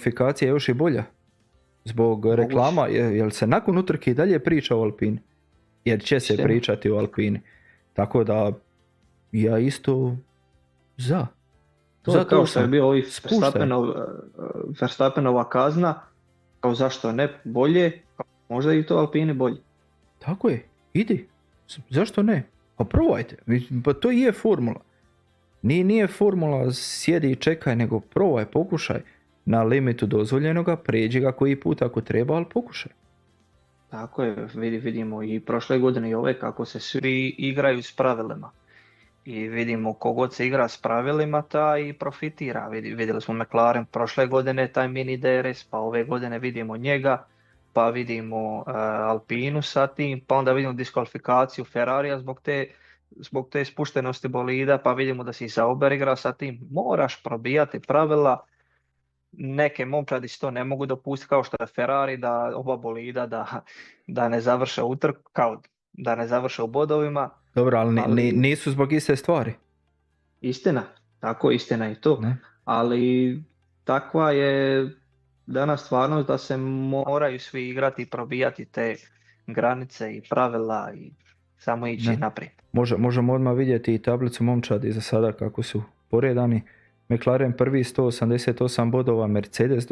diskvalifikacija još i bolja. Zbog reklama, jel se nakon utrke i dalje priča o Alpini? Jer će se pričati o Alpini. Tako da, ja isto za. To je kao što je bio ovih Verstappenova kazna, kao zašto ne bolje, možda i to Alpini bolje. Tako je, idi. Zašto ne? Pa probajte, pa to i je formula. Nije formula sjedi i čekaj, nego probaj, pokušaj. Na limitu dozvoljenoga, pređi ga koji put ako treba, ali pokušaj. Tako je, vidimo i prošle godine i ove kako se svi igraju s pravilima. I vidimo kogod se igra s pravilima, taj i profitira. Vidjeli smo McLaren prošle godine, taj mini DRS, pa ove godine vidimo njega, pa vidimo Alpinu sa tim, pa onda vidimo diskvalifikaciju Ferrarija zbog te spuštenosti bolida, pa vidimo da si Sauber igra sa tim. Moraš probijati pravila. Neke momčadi si to ne mogu dopustiti kao što je Ferrari, da oba bolida da ne završe utrku, kao da ne završe u bodovima. Dobro, ali nisu zbog iste stvari. Istina, tako istina i to. Ne? Ali takva je danas stvarnost da se moraju svi igrati i probijati te granice i pravila i samo ići naprijed. Možemo odmah vidjeti i tablicu momčadi za sada kako su poredani. McLaren prvi 188 bodova, Mercedes